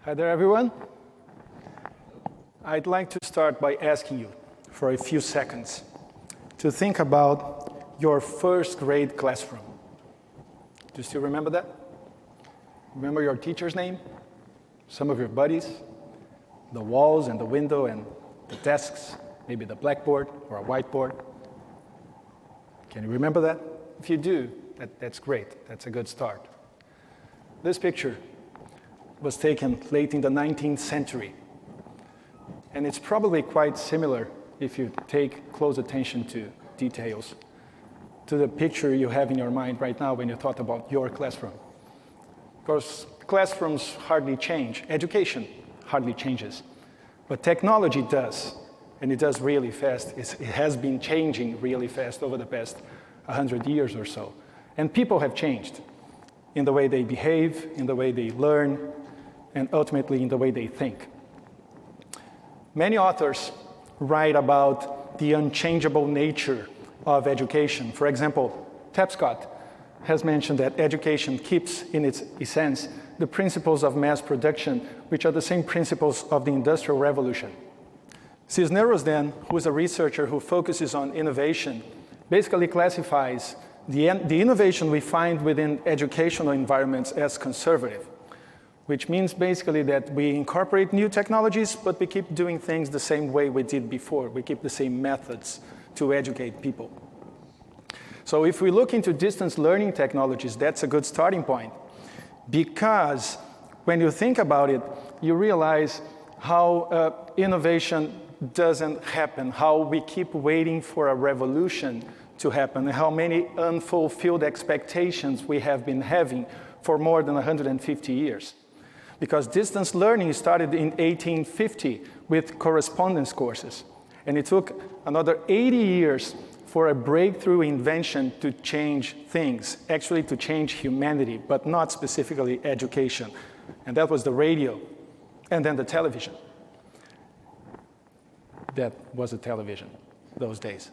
Hi there, everyone. I'd like to start by asking you for a few seconds to think about your first grade classroom. Do you still remember that? Remember your teacher's name? Some of your buddies? The walls and the window and the desks? Maybe the blackboard or a whiteboard? Can you remember that? If you do, that's great. That's a good start. This picture was taken late in the 19th century. And it's probably quite similar, if you take close attention to details, to the picture you have in your mind right now when you thought about your classroom. Of course, classrooms hardly change. Education hardly changes. But technology does, and it does really fast. It has been changing really fast over the past 100 years or so. And people have changed in the way they behave, in the way they learn, and ultimately in the way they think. Many authors write about the unchangeable nature of education. For example, Tapscott has mentioned that education keeps in its essence the principles of mass production, which are the same principles of the Industrial Revolution. Cisneros then, who is a researcher who focuses on innovation, basically classifies the innovation we find within educational environments as conservative, which means basically that we incorporate new technologies, but we keep doing things the same way we did before. We keep the same methods to educate people. So if we look into distance learning technologies, that's a good starting point, because when you think about it, you realize how innovation doesn't happen, how we keep waiting for a revolution to happen, and how many unfulfilled expectations we have been having for more than 150 years. Because distance learning started in 1850 with correspondence courses. And it took another 80 years for a breakthrough invention to change things, actually to change humanity, but not specifically education. And that was the radio, and then the television. That was a television those days.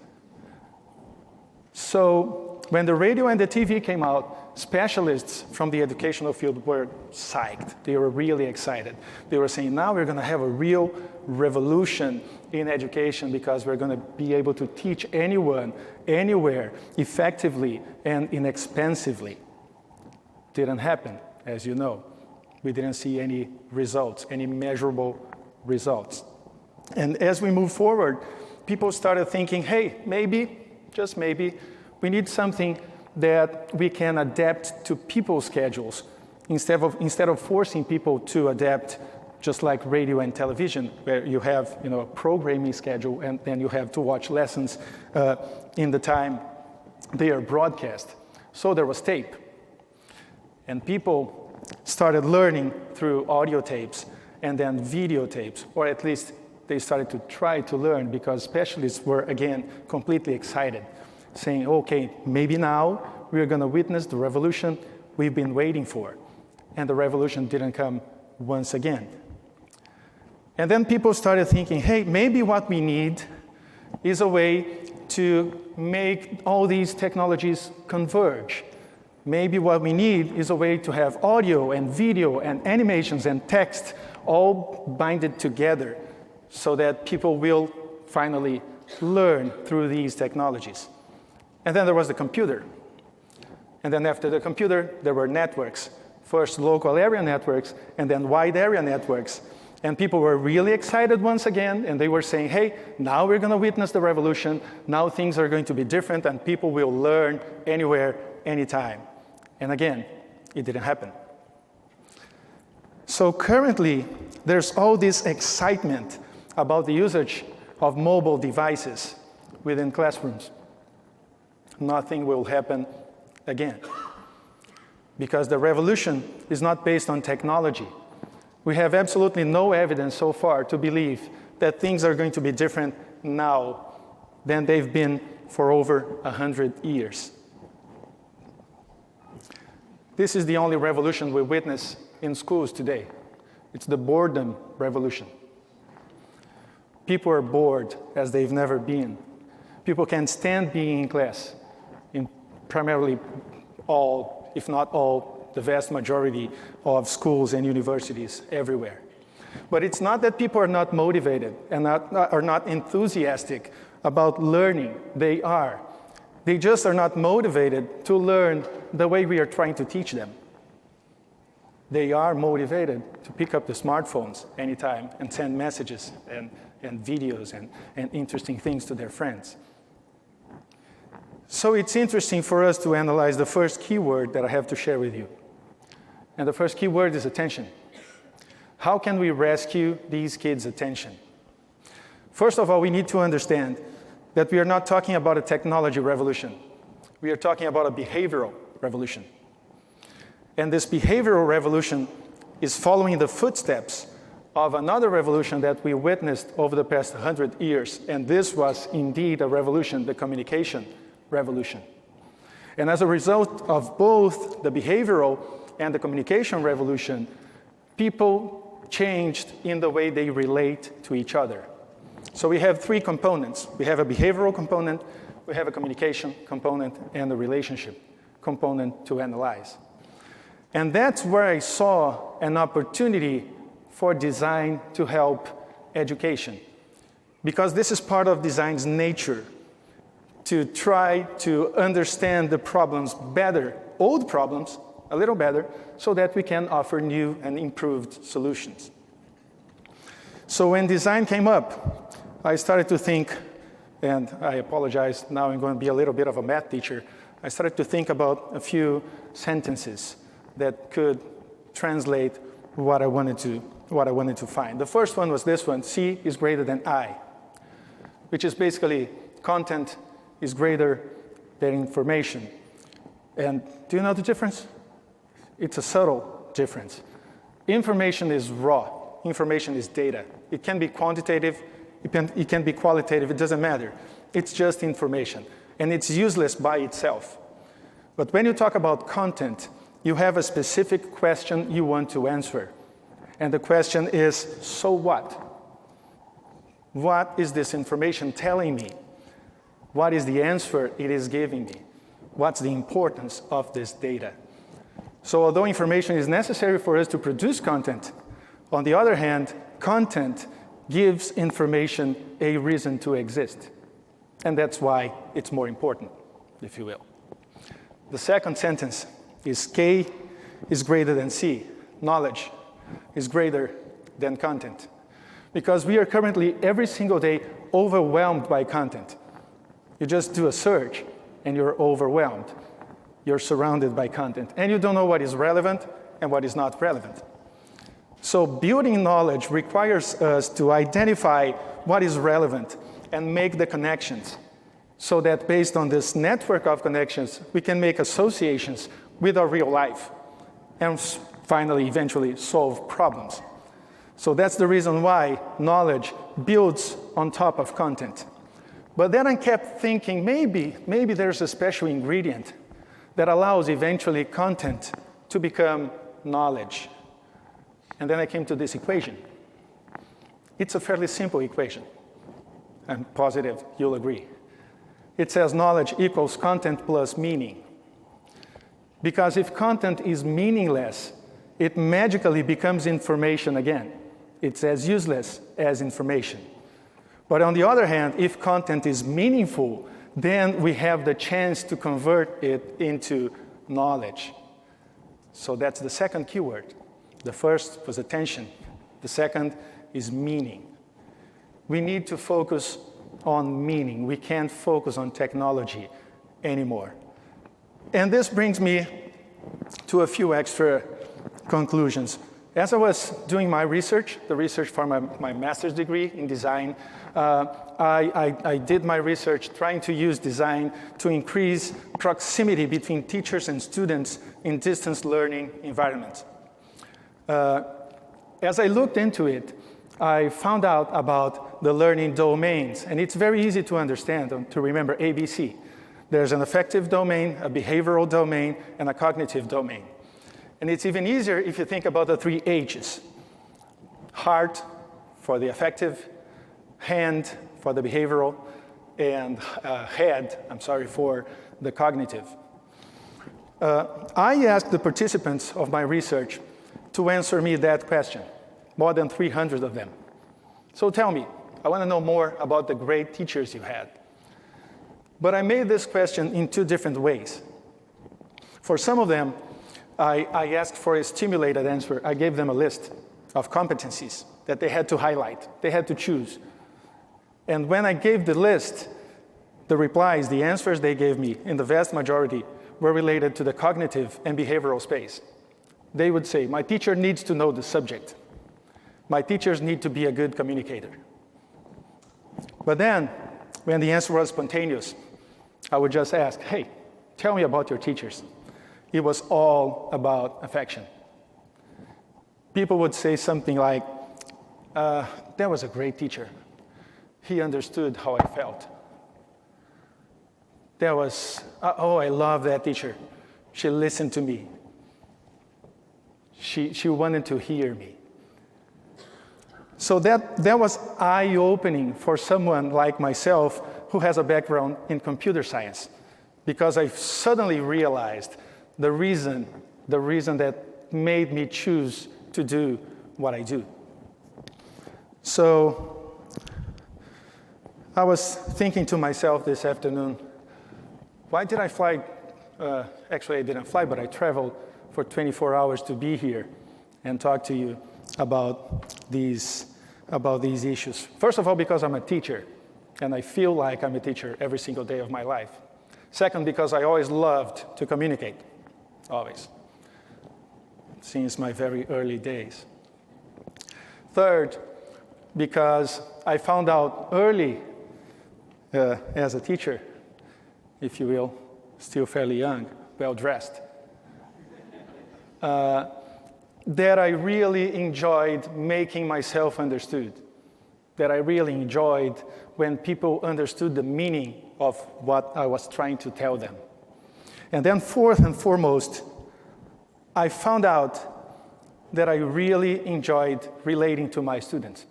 So when the radio and the TV came out, specialists from the educational field were psyched. They were really excited. They were saying, now we're going to have a real revolution in education because we're going to be able to teach anyone, anywhere, effectively and inexpensively. Didn't happen, as you know. We didn't see any results, any measurable results. And as we move forward, people started thinking, hey, maybe, just maybe, we need something that we can adapt to people's schedules instead of forcing people to adapt just like radio and television, where you have a programming schedule and then you have to watch lessons in the time they are broadcast. So there was tape. And people started learning through audio tapes and then videotapes, or at least they started to try to learn because specialists were, again, completely excited, saying, okay, maybe now we're going to witness the revolution we've been waiting for. And the revolution didn't come once again. And then people started thinking, hey, maybe what we need is a way to make all these technologies converge. Maybe what we need is a way to have audio and video and animations and text all binded together so that people will finally learn through these technologies. And then there was the computer. And then after the computer, there were networks. First local area networks, and then wide area networks. And people were really excited once again, and they were saying, hey, now we're going to witness the revolution. Now things are going to be different, and people will learn anywhere, anytime. And again, it didn't happen. So currently, there's all this excitement about the usage of mobile devices within classrooms. Nothing will happen again. Because the revolution is not based on technology. We have absolutely no evidence so far to believe that things are going to be different now than they've been for over 100 years. This is the only revolution we witness in schools today. It's the boredom revolution. People are bored as they've never been. People can't stand being in class. In primarily all, if not all, the vast majority of schools and universities everywhere. But it's not that people are not motivated and are not enthusiastic about learning. They are. They just are not motivated to learn the way we are trying to teach them. They are motivated to pick up the smartphones anytime and send messages and videos and interesting things to their friends. So it's interesting for us to analyze the first keyword that I have to share with you. And the first keyword is attention. How can we rescue these kids' attention? First of all, we need to understand that we are not talking about a technology revolution. We are talking about a behavioral revolution. And this behavioral revolution is following the footsteps of another revolution that we witnessed over the past 100 years. And this was indeed a revolution, the communication revolution. And as a result of both the behavioral and the communication revolution, people changed in the way they relate to each other. So we have three components. We have a behavioral component, we have a communication component, and a relationship component to analyze. And that's where I saw an opportunity for design to help education. Because this is part of design's nature, to try to understand the problems better, old problems, a little better, so that we can offer new and improved solutions. So when design came up, I started to think, and I apologize, now I'm going to be a little bit of a math teacher. I started to think about a few sentences that could translate what I wanted to find. The first one was this one: C is greater than I, which is basically content is greater than information. And do you know the difference? It's a subtle difference. Information is raw. Information is data. It can be quantitative, it can be qualitative, it doesn't matter. It's just information, and it's useless by itself. But when you talk about content, you have a specific question you want to answer. And the question is, so what? What is this information telling me? What is the answer it is giving me? What's the importance of this data? So although information is necessary for us to produce content, on the other hand, content gives information a reason to exist. And that's why it's more important, if you will. The second sentence is K is greater than C. Knowledge is greater than content. Because we are currently, every single day, overwhelmed by content. You just do a search, and you're overwhelmed. You're surrounded by content, and you don't know what is relevant and what is not relevant. So building knowledge requires us to identify what is relevant and make the connections, so that based on this network of connections, we can make associations with our real life and finally, eventually, solve problems. So that's the reason why knowledge builds on top of content. But then I kept thinking, maybe there's a special ingredient that allows eventually content to become knowledge. And then I came to this equation. It's a fairly simple equation. I'm positive you'll agree. It says knowledge equals content plus meaning. Because if content is meaningless, it magically becomes information again. It's as useless as information. But on the other hand, if content is meaningful, then we have the chance to convert it into knowledge. So that's the second keyword. The first was attention. The second is meaning. We need to focus on meaning. We can't focus on technology anymore. And this brings me to a few extra conclusions. As I was doing my research, the research for my master's degree in design, I did my research trying to use design to increase proximity between teachers and students in distance learning environments. As I looked into it, I found out about the learning domains, and it's very easy to understand, to remember ABC. There's an affective domain, a behavioral domain, and a cognitive domain. And it's even easier if you think about the three H's. Heart for the affective, hand for the behavioral, and head, for the cognitive. I asked the participants of my research to answer me that question. more than 300 of them. So tell me, I want to know more about the great teachers you had. But I made this question in two different ways. For some of them, I asked for a stimulated answer. I gave them a list of competencies that they had to highlight, they had to choose. And when I gave the list, the replies, the answers they gave me, in the vast majority, were related to the cognitive and behavioral space. They would say, my teacher needs to know the subject. My teachers need to be a good communicator. But then, when the answer was spontaneous, I would just ask, hey, tell me about your teachers. It was all about affection. People would say something like, that was a great teacher. He understood how I felt. That was, oh, I love that teacher. She listened to me. She wanted to hear me. So that was eye-opening for someone like myself who has a background in computer science, because I suddenly realized the reason that made me choose to do what I do. So I was thinking to myself this afternoon, why did I fly? Actually, I didn't fly, but I traveled for 24 hours to be here and talk to you about these issues. First of all, because I'm a teacher, and I feel like I'm a teacher every single day of my life. Second, because I always loved to communicate, always, since my very early days. Third, because I found out early as a teacher, if you will, still fairly young, well-dressed, that I really enjoyed making myself understood, that I really enjoyed when people understood the meaning of what I was trying to tell them. And then fourth and foremost, I found out that I really enjoyed relating to my students.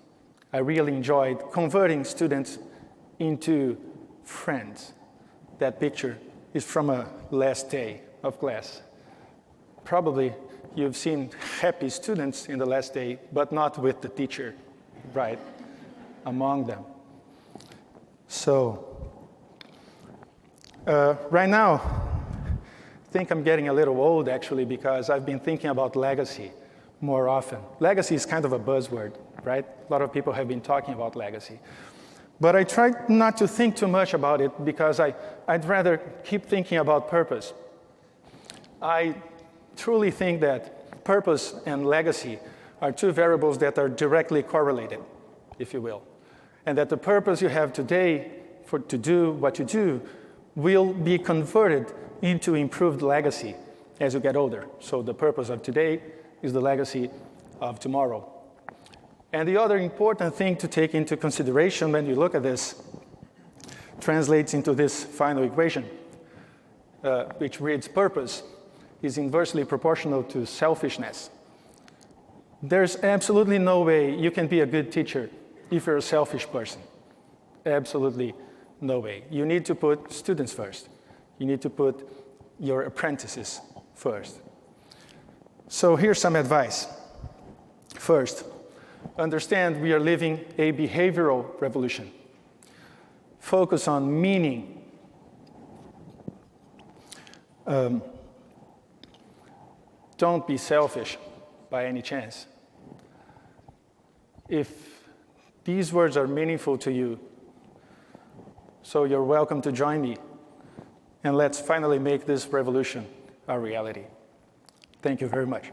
I really enjoyed converting students into friends. That picture is from a last day of class. Probably you've seen happy students in the last day, but not with the teacher, right, among them. So, right now, I think I'm getting a little old, actually, because I've been thinking about legacy more often. Legacy is kind of a buzzword, right? A lot of people have been talking about legacy. But I try not to think too much about it because I'd rather keep thinking about purpose. I truly think that purpose and legacy are two variables that are directly correlated, if you will. And that the purpose you have today to do what you do will be converted into improved legacy as you get older. So the purpose of today is the legacy of tomorrow. And the other important thing to take into consideration when you look at this translates into this final equation, which reads purpose is inversely proportional to selfishness. There's absolutely no way you can be a good teacher if you're a selfish person. Absolutely no way. You need to put students first. You need to put your apprentices first. So here's some advice. First, understand we are living a behavioral revolution. Focus on meaning. Don't be selfish by any chance. If these words are meaningful to you, so you're welcome to join me, and let's finally make this revolution a reality. Thank you very much.